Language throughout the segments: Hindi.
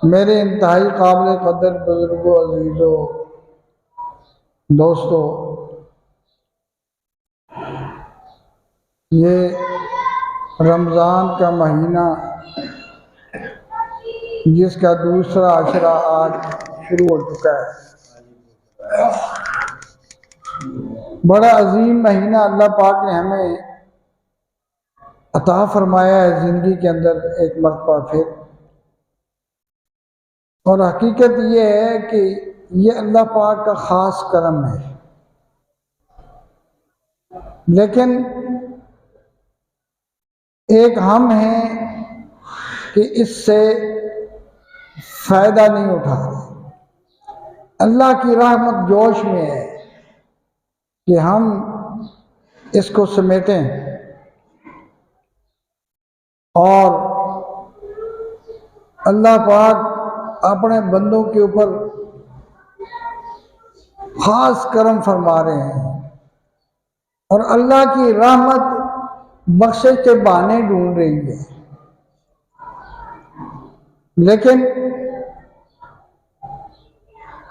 मेरे इंतहाई काबिल कदर बुजुर्गों, अजीज़ों, दोस्तों, ये रमज़ान का महीना जिसका दूसरा अशरा आज शुरू हो चुका है, बड़ा अजीम महीना अल्लाह पाक ने हमें अता फरमाया है ज़िंदगी के अंदर एक मरतबा फिर। और हकीकत ये है कि ये अल्लाह पाक का ख़ास करम है, लेकिन एक हम हैं कि इससे फ़ायदा नहीं उठा रहे। अल्लाह की रहमत जोश में है कि हम इसको समेटें और अल्लाह पाक अपने बंदों के ऊपर ख़ास करम फरमा रहे हैं और अल्लाह की रहमत बख्शिश के बहाने ढूंढ रही है। लेकिन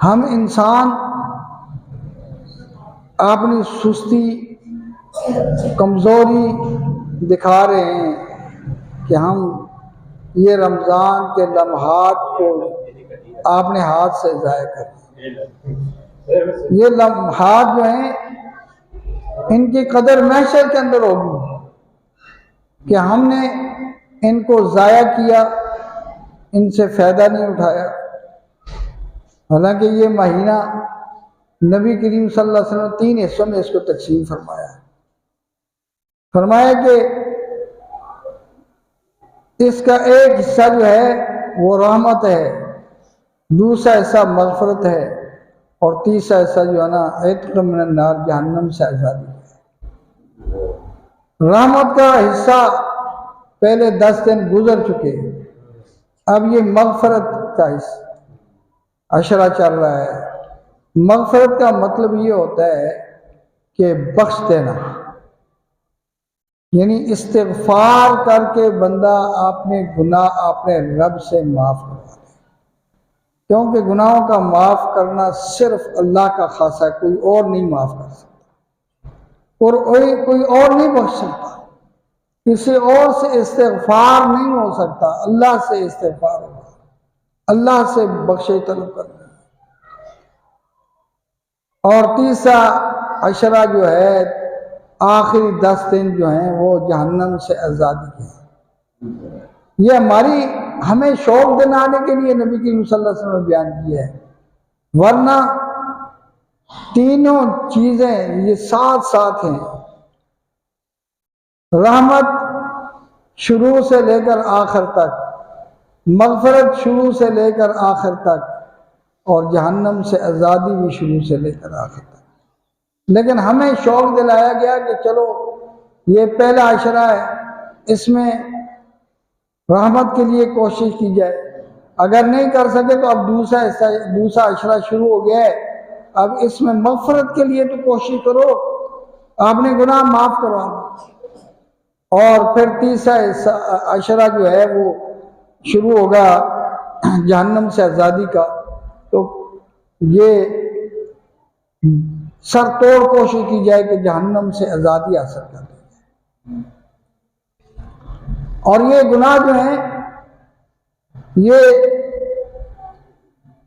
हम इंसान अपनी सुस्ती, कमज़ोरी दिखा रहे हैं कि हम ये रमज़ान के लम्हात को अपने हाथ से ज़ाया कर दें। ये लम्हात जो हैं इनकी कदर महशर के अंदर होगी कि हमने इनको ज़ाया किया, इनसे फ़ायदा नहीं उठाया। हालांकि ये महीना नबी करीम सल्लल्लाहु अलैहि वसल्लम 3 हिस्सों में इसको तकसीम फरमाया कि इसका एक हिस्सा जो है वो रहमत है, दूसरा हिस्सा मग़फ़िरत है और तीसरा हिस्सा जो है ना इत्क़ मिनन नार, जहन्नम से आज़ादी है। रहमत का हिस्सा पहले 10 दिन गुजर चुके, अब ये मग़फ़िरत का हिस्सा अशरा चल रहा है। मग़फ़िरत का मतलब ये होता है कि बख्श देना, यानी इस्तिग़फ़ार करके बंदा अपने गुनाह अपने रब से माफ़ करवा दे, क्योंकि गुनाहों का माफ़ करना सिर्फ अल्लाह का खासा है, कोई और नहीं माफ़ कर सकता और कोई और नहीं बख्श सकता, किसी और से इस्तिग़फ़ार नहीं हो सकता, अल्लाह से इस्तिग़फ़ार होगा, अल्लाह से बख्शे तलब करना। और तीसरा अशरा जो है, आखिरी 10 दिन जो हैं वो जहन्नम से आज़ादी के हैं। ये हमें शौक दिलाने के लिए नबी करीम सल्लल्लाहु अलैहि वसल्लम ने बयान किया है, वरना तीनों चीज़ें ये साथ साथ हैं। रहमत शुरू से लेकर आखिर तक, मग़फ़िरत शुरू से लेकर आखिर तक और जहन्नम से आज़ादी भी शुरू से लेकर आखिर तक। लेकिन हमें शौक़ दिलाया गया कि चलो ये पहला अशरा है, इसमें रहमत के लिए कोशिश की जाए, अगर नहीं कर सके तो अब दूसरा अशरा शुरू हो गया है, अब इसमें मग़फ़िरत के लिए तो कोशिश करो, आपने गुनाह माफ़ करवाना। और फिर तीसरा अशरा जो है वो शुरू होगा जहन्नम से आज़ादी का, तो ये सर तोड़ कोशिश की जाए कि जहन्नम से आज़ादी हासिल कर दी जाए। और ये गुनाह जो हैं ये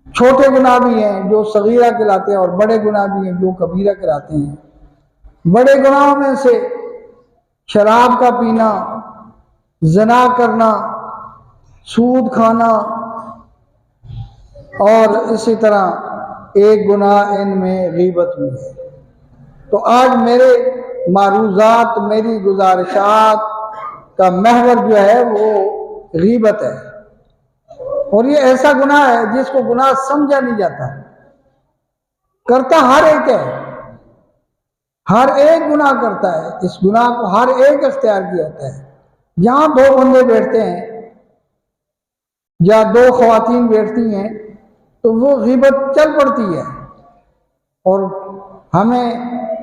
छोटे गुनाह भी हैं जो सगीरा कहलाते हैं और बड़े गुनाह भी हैं जो कबीरा कहलाते हैं। बड़े गुनाहों में से शराब का पीना, ज़िना करना, सूद खाना और इसी तरह एक गुनाह इनमें ग़ीबत भी है। तो आज मेरे मारूज़ात, मेरी गुजारिशात का महवर जो है वो ग़ीबत है, और ये ऐसा गुनाह है जिसको गुनाह समझा नहीं जाता, करता हर एक है, हर एक गुनाह करता है, इस गुनाह को हर एक इख्तियार किया होता है। जहाँ 2 बंदे बैठते हैं या 2 ख़वातीन बैठती हैं तो वो ग़ीबत चल पड़ती है और हमें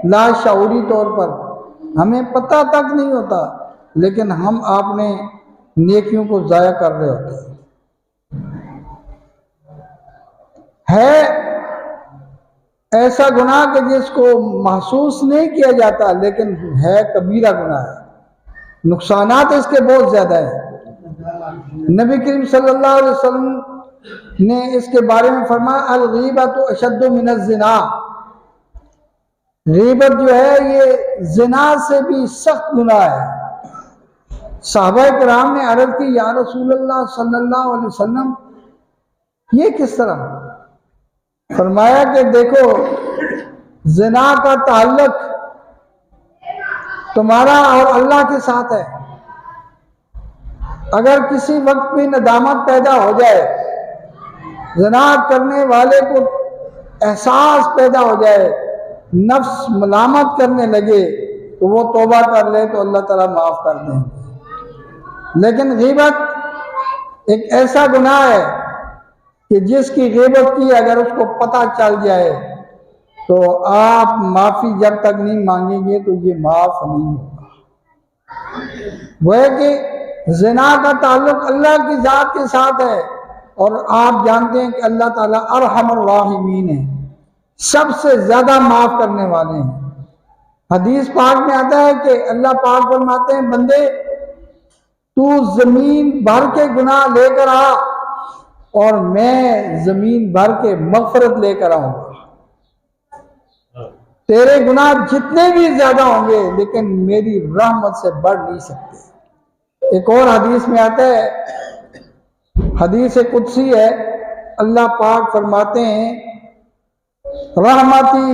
लाशऊरी तौर पर हमें पता तक नहीं होता, लेकिन हम अपने नेकियों को ज़ाया कर रहे होते हैं। है ऐसा गुनाह कि जिसको महसूस नहीं किया जाता, लेकिन है कबीरा गुनाह है, नुकसानात इसके बहुत ज़्यादा है। नबी करीम सल्लल्लाहु अलैहि वसल्लम ने इसके बारे में फरमाया, अल गीबत अशद्दु मिनज़ ज़िना, गीबत जो है ये ज़िना से भी सख्त गुनाह है। सहाबा किराम ने अर्ज़ की, या रसूलल्लाह सल्लल्लाहु अलैहि वसल्लम ये किस तरह? फरमाया कि देखो, ज़िना का ताल्लुक तुम्हारा और अल्लाह के साथ है। अगर किसी वक्त भी नदामत पैदा हो जाए, ज़िना करने वाले को एहसास पैदा हो जाए, नफ्स मलामत करने लगे, तो वो तौबा कर ले तो अल्लाह ताला माफ़ कर देंगे। लेकिन गीबत एक ऐसा गुनाह है कि जिसकी गीबत की अगर उसको पता चल जाए तो आप माफ़ी जब तक नहीं मांगेंगे तो ये माफ़ नहीं होगा। वो है कि ज़िना का ताल्लुक अल्लाह की ज़ात के साथ है, और आप जानते हैं कि अल्लाह ताला अरहमुर राहिमीन है, सबसे ज़्यादा माफ़ करने वाले हैं। हदीस पाक में आता है कि अल्लाह पाक फरमाते हैं, बंदे तू ज़मीन भर के गुनाह लेकर आ और मैं ज़मीन भर के मग़फ़िरत लेकर आऊँगा। तेरे गुनाह जितने भी ज़्यादा होंगे लेकिन मेरी रहमत से बढ़ नहीं सकते। एक और हदीस में आता है, हदीस कुदसी है, अल्लाह पाक फरमाते हैं, रहमती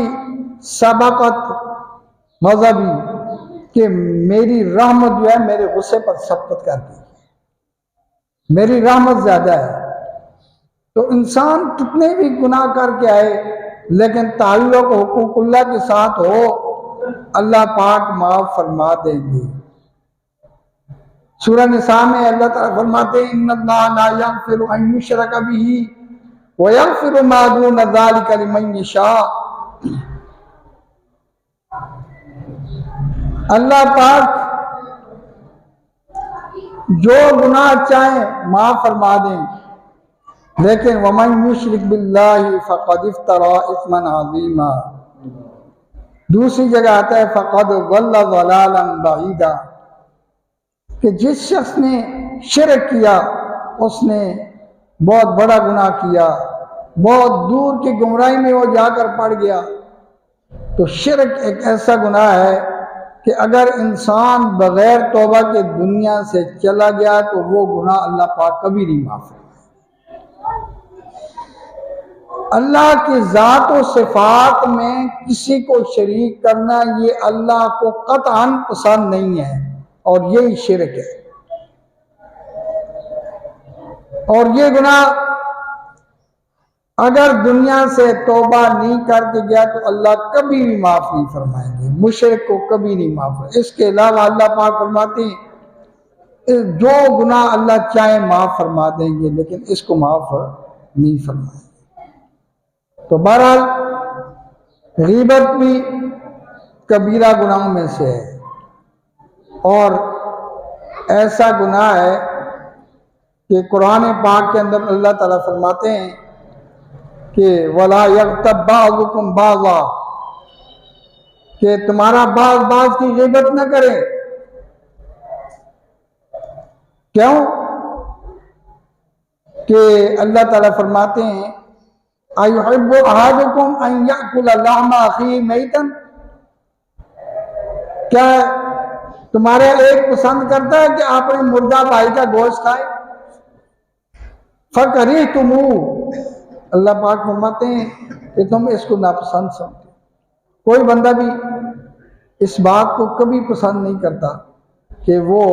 सबकत गज़बी, कि मेरी रहमत जो है मेरे गुस्से पर सबकत कर दी, मेरी रहमत ज़्यादा है। तो इंसान कितने भी गुनाह करके आए लेकिन ताल्लुक़ हुकूकुल्लाह के साथ हो, अल्लाह पाक माफ़ फरमा देंगे। सूरह निसा में अल्लाह ताला फरमाते हैं, इन्नल्लाह ला यग़फ़िरु अन युशरक बिही व यग़फ़िरु मा दून ज़ालिका लिमन यशा। अल्लाह पाक जो गुनाह चाहे माफ़ फरमा दें, लेकिन वमन युशरिक बिल्लाहि फ़क़द इफ़्तरा इस्मन अज़ीमा। दूसरी जगह आता है, फ़क़द ज़ल्ल ज़लालन बईदा, कि जिस शख्स ने शिरक किया उसने बहुत बड़ा गुनाह किया, बहुत दूर की गुमराही में वो जाकर पड़ गया। तो शिरक एक ऐसा गुनाह है कि अगर इंसान बगैर तौबा के दुनिया से चला गया तो वो गुनाह अल्लाह पाक कभी नहीं माफ़ करेगा। अल्लाह की ज़ात और सिफ़ात में किसी को शरीक करना ये अल्लाह को क़तअन पसंद नहीं है, और यही शिरक है। और ये गुनाह अगर दुनिया से तौबा नहीं करके गया तो अल्लाह कभी भी माफ़ नहीं फरमाएंगे, मुशरिक को कभी नहीं माफ़। इसके अलावा अल्लाह पाक फरमाते हैं, जो गुनाह अल्लाह चाहे माफ़ फरमा देंगे लेकिन इसको माफ़ नहीं फरमाएंगे। तो बहरहाल गीबत भी कबीरा गुनाहों में से है, और ऐसा गुनाह है कि कुरान पाक के अंदर अल्लाह ताला फरमाते हैं कि वला यग़्तब बाज़ुकुम बाज़ा, कि तुम्हारा बाज़ बाज़ की गीबत न करे। क्यों? कि अल्लाह ताला फरमाते हैं, अयुहिब्बु अहादुकुम अन याकुला लहमा अखीही मैतन, क्या तुम्हारे एक पसंद करता है कि आप अपने मुर्दा भाई का गोश्त खाए? फकरीहतुमू, अल्लाह पाक फरमाते हैं कि तुम इसको नापसंद समझते। कोई बंदा भी इस बात को कभी पसंद नहीं करता कि वो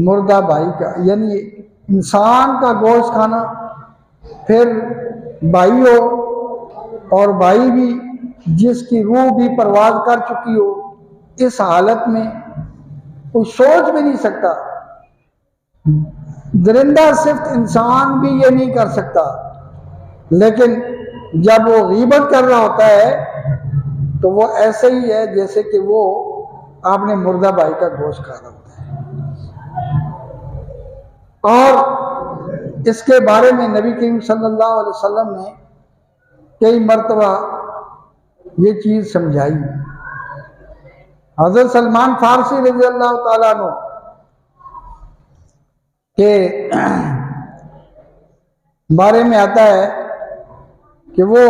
मुर्दा भाई का, यानी इंसान का गोश्त खाना, फिर भाई हो और भाई भी जिसकी रूह भी परवाज कर चुकी हो, इस हालत में कोई सोच भी नहीं सकता। दरिंदा सिर्फ इंसान भी ये नहीं कर सकता, लेकिन जब वो गीबत कर रहा होता है तो वो ऐसे ही है जैसे कि वो आपने मुर्दा भाई का गोश्त खा रहा होता है। और इसके बारे में नबी करीम सल्लल्लाहु अलैहि वसल्लम ने कई मरतबा ये चीज़ समझाई। हज़रत सलमान फारसी रज़ी अल्लाह ताला अन्हु के बारे में आता है कि वो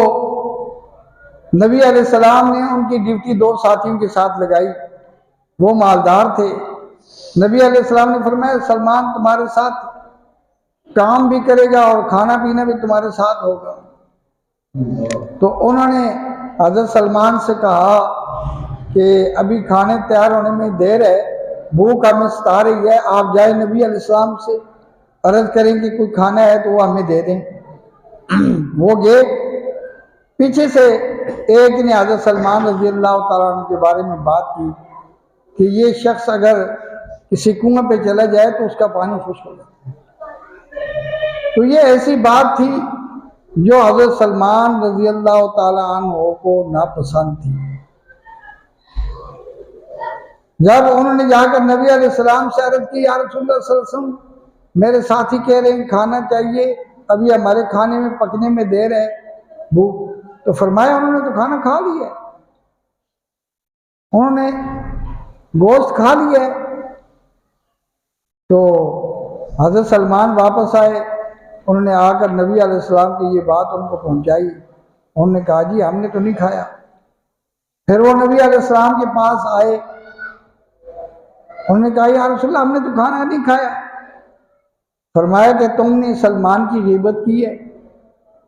नबी अलैहिस्सलाम ने उनकी ड्यूटी दो साथियों के साथ लगाई। वो मालदार थे। नबी अलैहिस्सलाम ने फरमाया सलमान तुम्हारे साथ काम भी करेगा और खाना पीना भी तुम्हारे साथ होगा। तो उन्होंने हज़रत सलमान से कहा कि अभी खाने तैयार होने में देर है, भूख हमें सता रही है, आप जाए नबी अलैहिस्सलाम से अर्ज़ करें कि कोई खाना है तो वो हमें दे दें। वो गए। पीछे से एक ने हज़रत सलमान रज़ी अल्लाह तआला अन्हु के बारे में बात की कि ये शख्स अगर किसी कुआं पे चला जाए तो उसका पानी खुश्क हो जाता है। तो ये ऐसी बात थी जो हज़रत सलमान रज़ी अल्लाह तआला अन्हु को नापसंद थी। जब उन्होंने जाकर नबी अलैहिस्सलाम से अर्ज़ की या रसूलल्लाह सल्लल्लाहु अलैहि वसल्लम मेरे साथी कह रहे हैं खाना चाहिए, अभी हमारे खाने में पकने में देर है, भूख। तो फरमाया उन्होंने तो खाना खा लिया, उन्होंने गोश्त खा लिया। तो हज़रत सलमान वापस आए, उन्होंने आकर नबी अलैहिस्सलाम की ये बात उनको पहुंचाई। उन्होंने कहा जी हमने तो नहीं खाया। फिर वो नबी अलैहिस्सलाम के पास आए, उन्होंने कहा या रसूलल्लाह हमने तो खाना नहीं खाया। फरमाया कि तुमने सलमान की ग़ीबत की है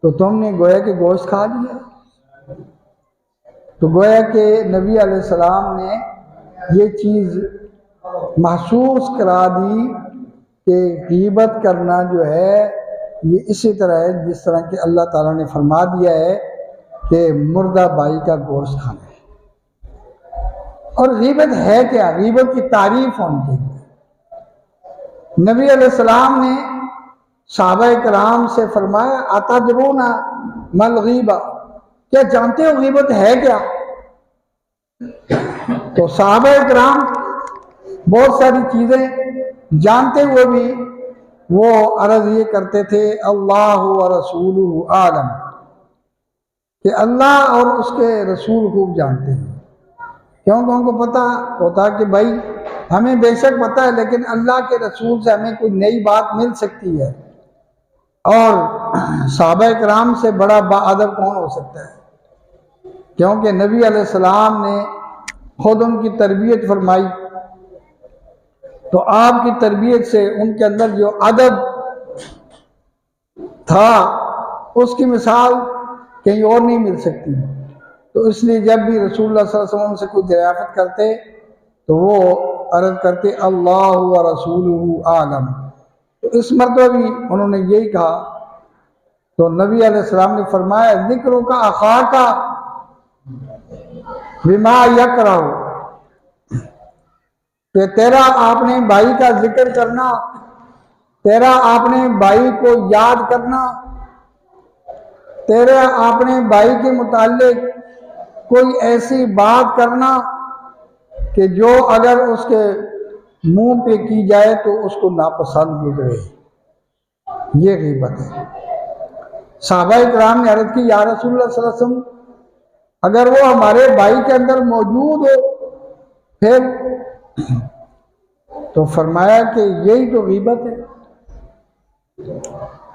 तो तुमने गोया के गोश्त खा लिया। तो गोया के नबी अलैहिस्सलाम ने ये चीज़ महसूस करा दी कि ग़ीबत करना जो है ये इसी तरह है जिस तरह कि अल्लाह ताला ने फरमा दिया है कि मुर्दा बाई का गोश्त खाना है। और ग़ीबत है क्या? ग़ीबत की तारीफ होनी चाहिए। नबी अलैहिस्सलाम ने सहाबा किराम से फरमाया अतदरूना मल ग़ीबा, क्या जानते हो ग़ीबत है क्या? तो सहाबा किराम बहुत सारी चीज़ें जानते हुए भी वो अर्ज़ ये करते थे अल्लाह व रसूलुहु आलम, कि अल्लाह और उसके रसूल खूब जानते हैं। क्योंकि उनको पता होता कि भाई हमें बेशक पता है लेकिन अल्लाह के रसूल से हमें कोई नई बात मिल सकती है। और सहाबा किराम से बड़ा बाअदब कौन हो सकता है? क्योंकि नबी अलैहिस्सलाम ने खुद उनकी तरबियत फरमाई। तो आपकी तरबियत से उनके अंदर जो अदब था उसकी मिसाल कहीं और नहीं मिल सकती। तो इसलिए जब भी रसूलुल्लाह सल्लल्लाहु अलैहि वसल्लम से कोई दरियाफ़त करते तो वो अर्ज़ करते अल्लाह व रसूलुहु आलम। तो इस मरतबा भी उन्होंने यही कहा। तो नबी अलैहिस्सलाम ने फरमाया ज़िक्र का अखा का बिमा यकरहु, कि तेरा आपने भाई का जिक्र करना, तेरा आपने भाई को याद करना, तेरा आपने भाई के मुताल्लिक कोई ऐसी बात करना कि जो अगर उसके मुंह पे की जाए तो उसको नापसंद गुजरे, ये ग़ीबत है। सहाबा किराम ने अर्ज़ की या रसूलल्लाह सल्लल्लाहु अलैहि वसल्लम अगर वो हमारे भाई के अंदर मौजूद हो फिर? तो फरमाया कि यही तो ग़ीबत है।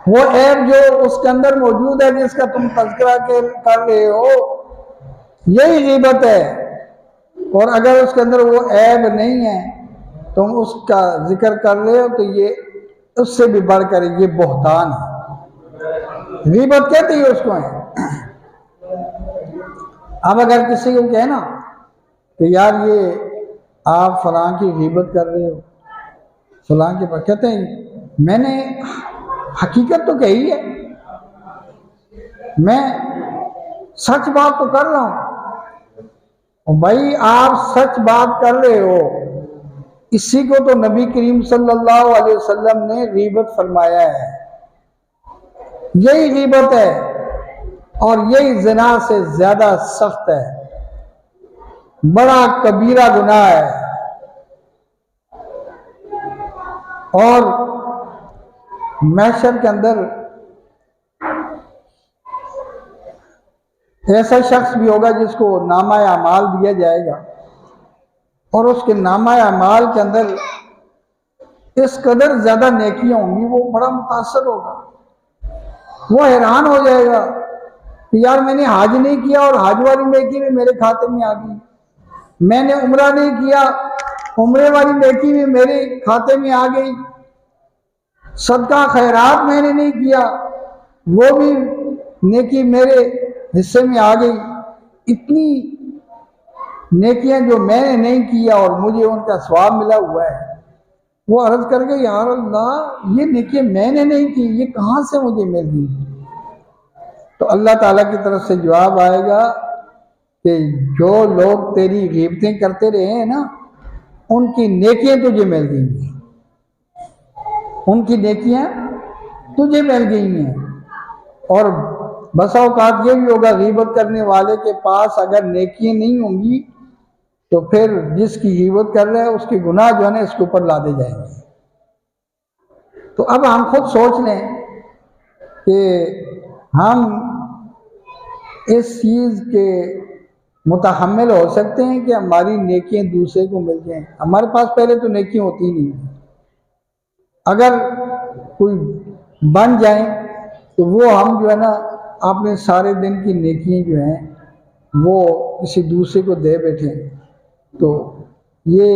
वो ऐब जो उसके अंदर मौजूद है जिसका तुम तज़किरा कर रहे हो यही ग़ीबत है। और अगर उसके अंदर वो ऐब नहीं है तुम उसका जिक्र कर रहे हो तो ये उससे भी बढ़कर ये बहतान है। ग़ीबत कहते ही उसको है। अब अगर किसी को कहे ना कि यार ये आप फलां की ग़ीबत कर रहे हो, फलां के पास, कहते हैं मैंने हकीकत तो कही है, मैं सच बात तो कर रहा हूँ। भाई आप सच बात कर रहे हो, इसी को तो नबी करीम सल्लल्लाहु अलैहि वसल्लम ने ग़ीबत फरमाया है। यही ग़ीबत है और यही ज़िना से ज़्यादा सख्त है, बड़ा कबीरा गुनाह है। और महशर के अंदर ऐसा शख्स भी होगा जिसको नामा अमाल दिया जाएगा और उसके नामा अमाल के अंदर इस कदर ज़्यादा नेकियां होंगी, वो बड़ा मुतासर होगा। वो हैरान हो जाएगा कि यार मैंने हज नहीं किया और हज वाली नेकी भी मेरे खाते में आ गई, मैंने उम्रा नहीं किया, उम्रे वाली नेकी भी मेरे खाते में आ गई, सदका खैरात मैंने नहीं किया, वो भी नेकी मेरे हिस्से में आ गई। इतनी नेकियां जो मैंने नहीं किया और मुझे उनका स्वाब मिला हुआ है। वो अर्ज कर गए, यार अल्लाह, ये नेकियां मैंने नहीं की, ये कहाँ से मुझे मिल गई? तो अल्लाह ताला की तरफ से जवाब आएगा कि जो लोग तेरी ग़ीबतें करते रहे हैं ना, उनकी नेकियां तुझे मिल गई हैं, उनकी नेकियां तुझे मिल गई हैं। और बसा औकात ये भी होगा, ग़ीबत करने वाले के पास अगर नेकियां नहीं होंगी तो फिर जिसकी ग़ीबत कर रहा है उसके गुनाह जो है ना इसके ऊपर लादे जाएंगे। तो अब हम खुद सोच लें कि हम इस चीज़ के मुतहम्मिल हो सकते हैं कि हमारी नेकियां दूसरे को मिल जाएं। हमारे पास पहले तो नेकियां होती नहीं, अगर कोई बन जाए तो वो हम जो है ना अपने सारे दिन की नेकियां जो हैं वो किसी दूसरे को दे बैठे, तो ये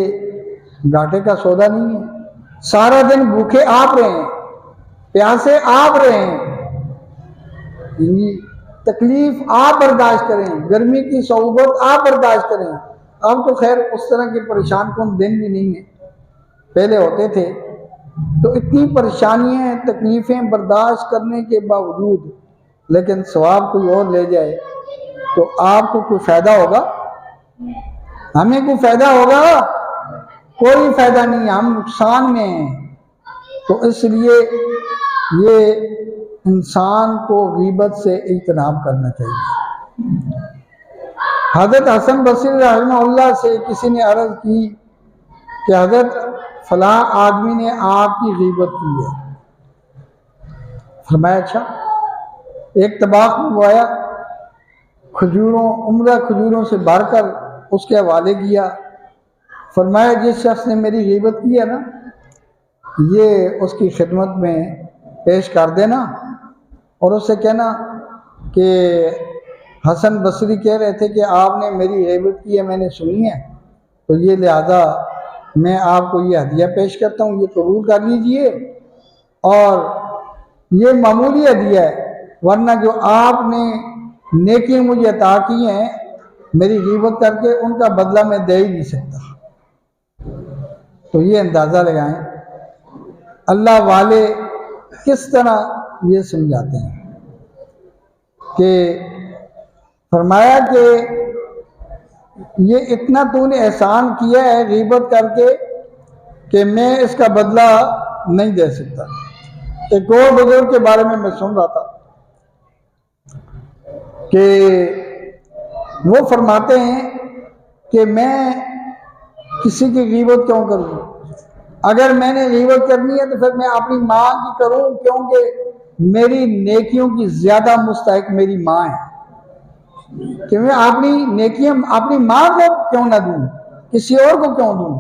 घाटे का सौदा नहीं है। सारा दिन भूखे आप रहे हैं, प्यासे आप रहे हैं, तकलीफ आप बर्दाश्त करें, गर्मी की सौबत आप बर्दाश्त करें। अब तो खैर उस तरह के परेशान कौन दिन भी नहीं है, पहले होते थे। तो इतनी परेशानियां तकलीफ़ें बर्दाश्त करने के बावजूद लेकिन सवाब कोई और ले जाए तो आपको कोई फ़ायदा होगा? हमें कोई फ़ायदा होगा? कोई फ़ायदा नहीं, हम नुकसान में हैं। तो इसलिए ये इंसान को ग़ीबत से इज्तनाब करना चाहिए। हज़रत हसन बसरी रहमतुल्लाह से किसी ने अर्ज़ की कि हज़रत फलां आदमी ने आपकी ग़ीबत की है। फरमाया अच्छा। एक तबाक मंगवाया, खजूरों, उम्दा खजूरों से भरकर उसके हवाले किया। फरमाया जिस शख्स ने मेरी ग़ीबत की है ना, ये उसकी खिदमत में पेश कर देना और उससे कहना कि हसन बसरी कह रहे थे कि आपने मेरी ग़ीबत की है, मैंने सुनी है, तो ये लिहाजा मैं आपको ये हदिया पेश करता हूँ, ये कबूल कर लीजिए। और ये मामूली हदिया है, वरना जो आपने नेकियां मुझे अता की हैं मेरी ग़ीबत करके, उनका बदला मैं दे ही नहीं सकता। तो ये अंदाज़ा लगाएं अल्लाह वाले किस तरह ये समझाते हैं कि फरमाया कि ये इतना तूने एहसान किया है ग़ीबत करके कि मैं इसका बदला नहीं दे सकता। एक और बुजुर्ग के बारे में मैं सुन रहा था कि वो फरमाते हैं कि मैं किसी की ग़ीबत क्यों करूँ? अगर मैंने ग़ीबत करनी है तो फिर मैं अपनी माँ की करूँ, क्योंकि मेरी नेकियों की ज़्यादा मुस्तहिक मेरी माँ है। कि मैं अपनी नेकियां अपनी माँ को क्यों ना दूँ, किसी और को क्यों दूँ?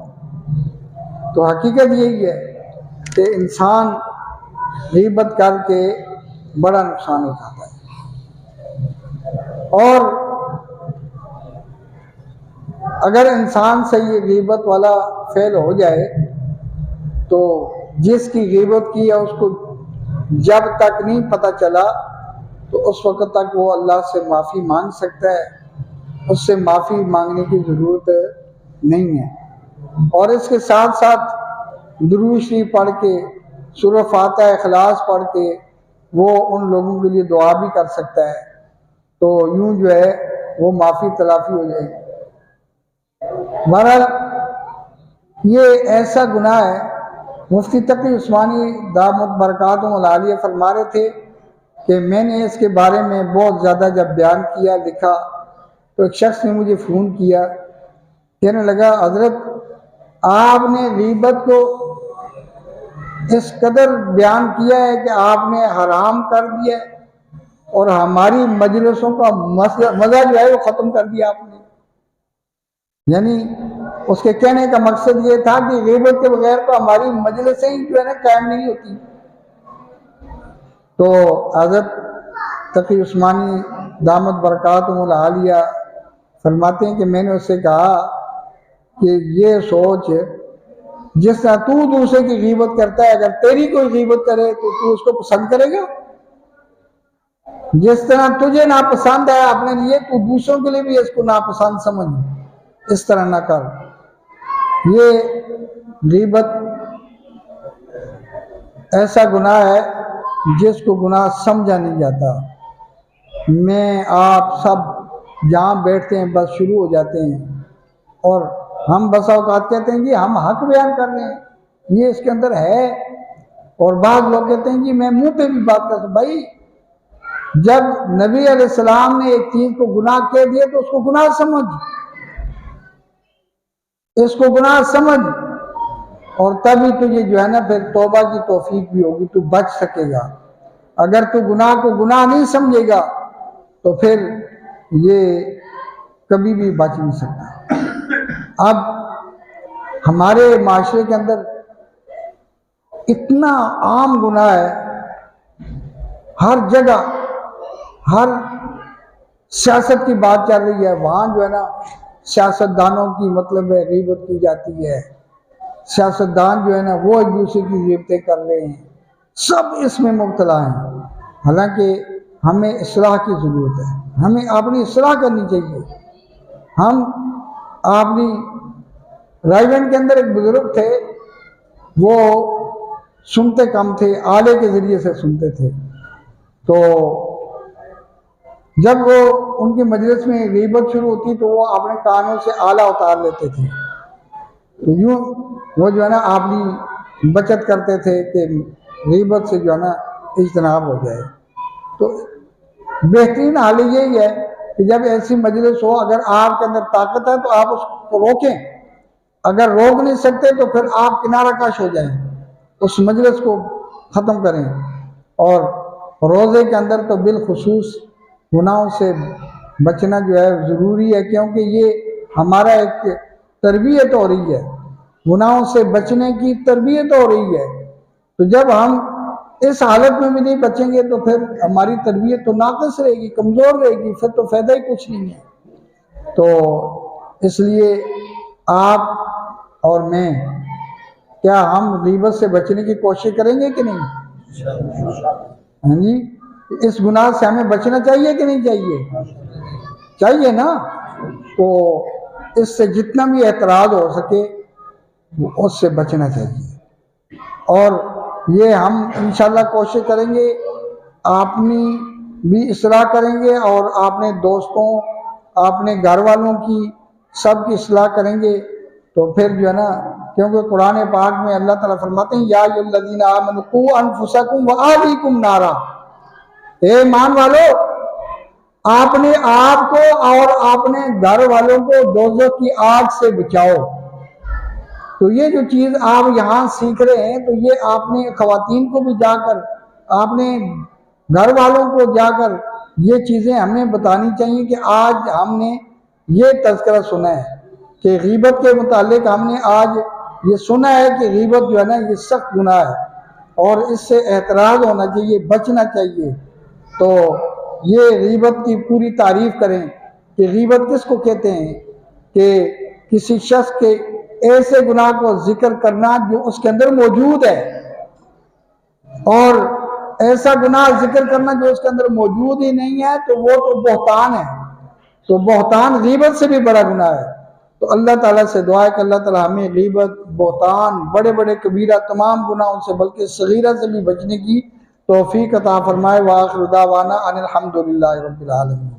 तो हकीकत यही है कि इंसान ग़ीबत करके बड़ा नुकसान उठाता है। और अगर इंसान से ये ग़ीबत वाला फ़ेल हो जाए तो जिसकी ग़ीबत की है उसको जब तक नहीं पता चला तो उस वक़्त तक वो अल्लाह से माफ़ी मांग सकता है, उससे माफ़ी मांगने की ज़रूरत नहीं है। और इसके साथ साथ दुरूद शरीफ पढ़ के, सूरह फातिहा इखलास पढ़ के वो उन लोगों के लिए दुआ भी कर सकता है, तो यूँ जो है वो माफ़ी तलाफ़ी हो जाएगी। बहरहाल ये ऐसा गुनाह है, मुफ्ती तकी उस्मानी दामत बरकातुहुम अल-आलिया फरमा रहे थे कि मैंने इसके बारे में बहुत ज़्यादा जब बयान किया, लिखा, तो एक शख्स ने मुझे फ़ोन किया, कहने लगा हज़रत आपने ग़ीबत को इस कदर बयान किया है कि आपने हराम कर दिया और हमारी मजलिसों का मज़ा जो है वो ख़त्म कर दिया आपने। यानी उसके कहने का मकसद ये था कि ग़ीबत के बगैर तो हमारी मजलिसें ही जो है ना कायम नहीं होती। तो हज़रत तकी उस्मानी दामत बरकातुहुल आलिया फरमाते हैं कि मैंने उससे कहा कि ये सोच, जिस तरह तू दूसरे की ग़ीबत करता है, अगर तेरी कोई ग़ीबत करे तो तू उसको पसंद करेगा? जिस तरह तुझे नापसंद है अपने लिए, तू दूसरों के लिए भी इसको नापसंद समझ, इस तरह ना कर। ये ग़ीबत ऐसा गुनाह है जिसको गुनाह समझा नहीं जाता। मैं आप सब जहाँ बैठते हैं बस शुरू हो जाते हैं और हम बस औकात कहते हैं कि हम हक बयान कर रहे हैं, ये इसके अंदर है। और बाद लोग कहते हैं कि मैं मुंह पे भी बात करता हूँ। भाई, जब नबी अलैहिस्सलाम ने एक चीज को गुनाह कह दिया तो उसको गुनाह समझ, इसको गुनाह समझ, और तभी तुझे जो है ना फिर तौबा की तौफीक भी होगी, तू बच सकेगा। अगर तू गुनाह को गुनाह नहीं समझेगा तो फिर ये कभी भी बच नहीं सकता। अब हमारे माशरे के अंदर इतना आम गुनाह है, हर जगह, हर सियासत की बात चल रही है, वहाँ जो है ना सियासतदानों की मतलब है ग़ीबत की जाती है। सियासतदान जो है ना वो एक दूसरे की ग़ीबतें कर रहे हैं, सब इसमें मुब्तला हैं। हालांकि हमें इस्लाह की ज़रूरत है, हमें अपनी इस्लाह करनी चाहिए। हम अपनी रायगंज के अंदर एक बुज़ुर्ग थे, वो सुनते कम थे, आले के ज़रिए से सुनते थे। तो जब वो उनकी मजलिस में ग़ीबत शुरू होती तो वो अपने कानों से आला उतार लेते थे। तो यूँ वो जो है ना अपनी बचत करते थे कि ग़ीबत से जो है ना इज्तनाब हो जाए। तो बेहतरीन हाल यही है कि जब ऐसी मजलिस हो, अगर आपके अंदर ताकत है तो आप उसको रोकें, अगर रोक नहीं सकते तो फिर आप किनारा कश हो जाएं, उस मजलिस को ख़त्म करें। और रोज़े के अंदर तो बिलखुसूस गुनाहों से बचना जो है ज़रूरी है, क्योंकि ये हमारा एक तरबियत हो रही है, गुनाहों से बचने की तरबियत हो रही है। तो जब हम इस हालत में भी नहीं बचेंगे तो फिर हमारी तरबियत तो नाक़िस रहेगी, कमज़ोर रहेगी, फिर तो फ़ायदा ही कुछ नहीं है। तो इसलिए आप और मैं, क्या हम ग़ीबत से बचने की कोशिश करेंगे कि नहीं? हाँ जी, इस गुनाह से हमें बचना चाहिए कि नहीं चाहिए? चाहिए ना। तो इससे जितना भी एतराज़ हो सके उससे बचना चाहिए। और ये हम इंशाअल्लाह कोशिश करेंगे, अपनी भी इस्लाह करेंगे और अपने दोस्तों, अपने घर वालों की सब की इस्लाह करेंगे। तो फिर जो है ना, क्योंकि कुरान पाक में अल्लाह ताला फरमाते हैं या अय्युहल्लज़ीना आमनू क़ू अनफुसकुम व अहलीकुम नारा, ए ईमान वालो, आपने आप को और अपने घर वालों को दोज़ख की आग से बचाओ। तो ये जो चीज़ आप यहाँ सीख रहे हैं, तो ये आपने ख़वातीन को भी जाकर, आपने घर वालों को जाकर ये चीज़ें हमें बतानी चाहिए कि आज हमने ये तज़किरा सुना है कि ग़ीबत के मुतालिक हमने आज ये सुना है कि ग़ीबत जो है ना ये सख्त गुनाह है और इससे एतराज़ होना चाहिए, बचना चाहिए। तो ये ग़ीबत की पूरी तारीफ़ करें कि ग़ीबत किसको कहते हैं, कि किसी शख्स के ऐसे गुनाह को जिक्र करना जो उसके अंदर मौजूद है, और ऐसा गुनाह जिक्र करना जो उसके अंदर मौजूद ही नहीं है तो वो तो बहतान है। तो बहतान ग़ीबत से भी बड़ा गुनाह है। तो अल्लाह ताला से दुआ है कि अल्लाह ताला हमें ग़ीबत, बहतान, बड़े बड़े कबीरा तमाम गुनाहों से बल्कि सगीरा से भी बचने की तौफीक अता फरमाए। व आखिरु दावाना अनिल हम्दुलिल्लाहि रब्बिल आलमीन।